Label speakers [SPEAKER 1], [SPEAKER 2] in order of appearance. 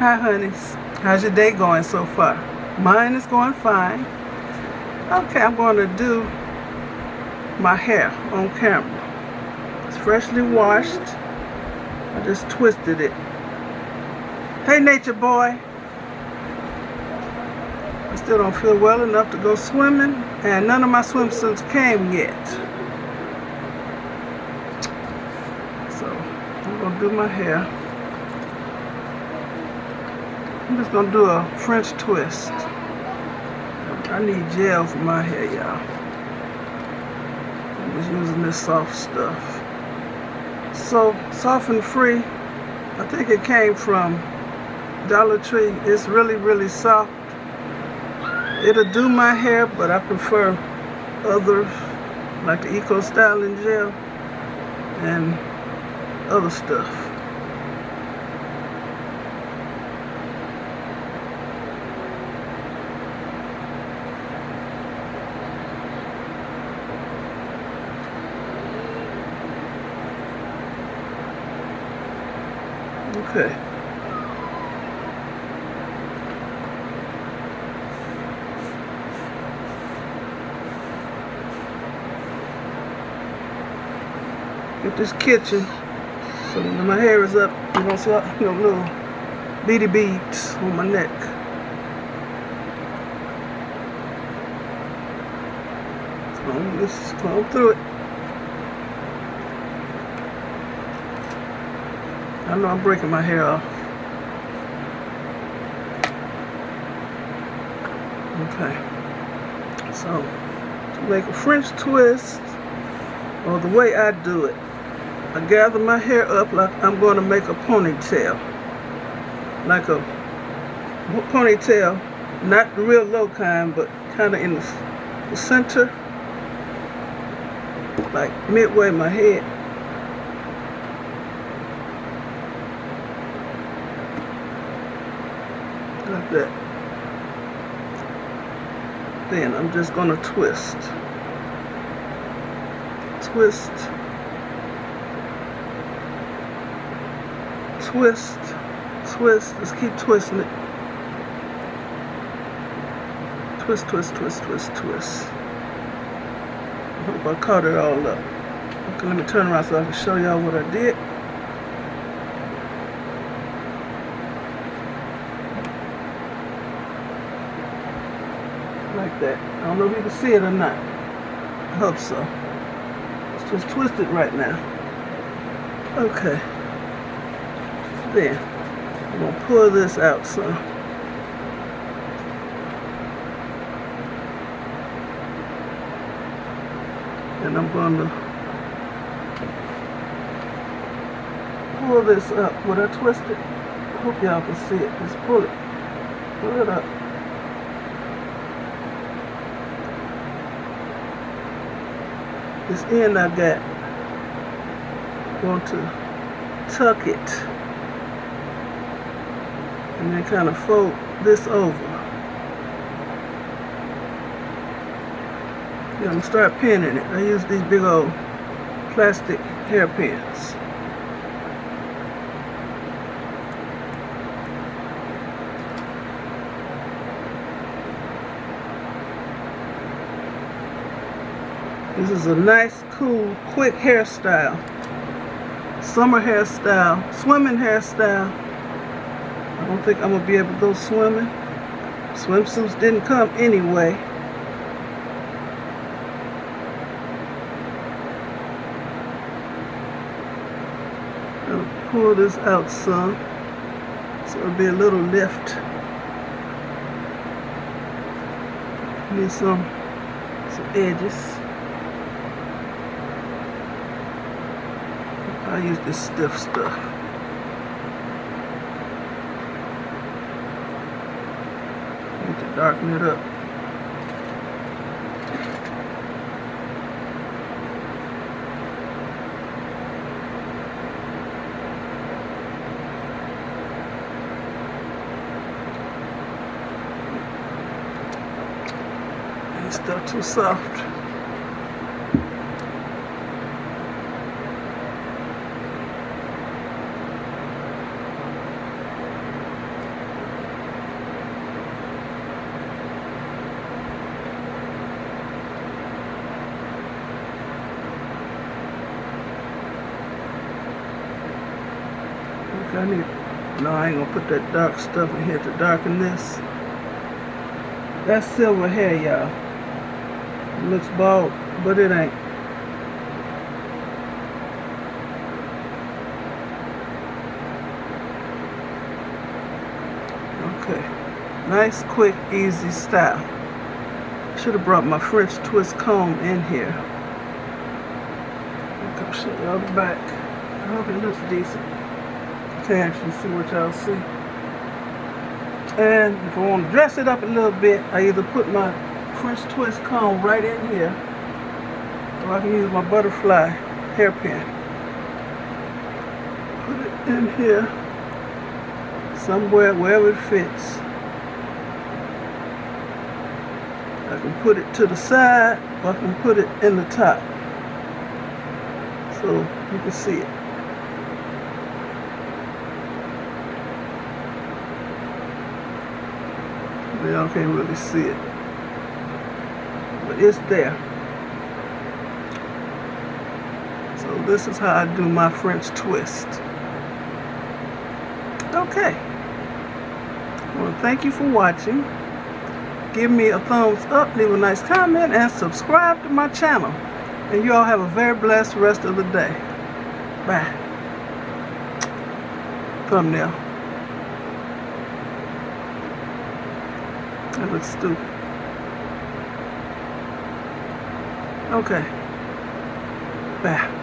[SPEAKER 1] Hi honeys, how's your day going so far? Mine is going fine. Okay, I'm going to do my hair on camera. It's freshly washed. I just twisted it. Hey nature boy. I still don't feel well enough to go swimming, and none of my swimsuits came yet. So I'm going to do my hair. I'm just going to do a French twist. I need gel for my hair, y'all. I'm just using this soft stuff. So, soft and free. I think it came from Dollar Tree. It's really, really soft. It'll do my hair, but I prefer others, like the Eco Styling Gel and other stuff. Okay. Get this kitchen, so when my hair is up, you don't see little beady beads on my neck. Just comb through it. I know I'm breaking my hair off. Okay. So, to make a French twist, or the way I do it, I gather my hair up like I'm going to make a ponytail. Like a ponytail, not the real low kind, but kind of in the center. Like midway my head. Like that. Then I'm just going to twist. Twist. Twist. Twist. Just keep twisting it. Twist, twist, twist, twist, twist. I hope I caught it all up. Okay, let me turn around so I can show y'all what I did. Like that. I don't know if you can see it or not. I hope so. It's just twisted right now. Okay. Then I'm going to pull this out some. And I'm going to pull this up. Would I twist it? I hope y'all can see it. Just pull it. Pull it up. This end I got, going to tuck it and then kind of fold this over. Yeah, I'm going to start pinning it. I use these big old plastic hairpins. This is a nice, cool, quick hairstyle. Summer hairstyle, swimming hairstyle. I don't think I'm going to be able to go swimming. Swimsuits didn't come anyway. I'll pull this out some, so it'll be a little lift. Need some edges. I use this stiff stuff. Need to darken it up. It's still too soft. I need, no, I ain't gonna put that dark stuff in here to darken this. That's silver hair, y'all. It looks bald, but it ain't. Okay, nice, quick, easy style. Should have brought my French twist comb in here. I'll show y'all the back. I hope it looks decent. You can actually see what y'all see. And if I want to dress it up a little bit, I either put my French twist comb right in here, or I can use my butterfly hairpin. Put it in here, somewhere, wherever it fits. I can put it to the side, or I can put it in the top, so you can see it. Y'all can't really see it, but it's there. So this is how I do my French twist. Okay. Well, thank you for watching. Give me a thumbs up, leave a nice comment, and subscribe to my channel. And you all have a very blessed rest of the day. Bye. Thumbnail. That looks stupid. Okay. Bye.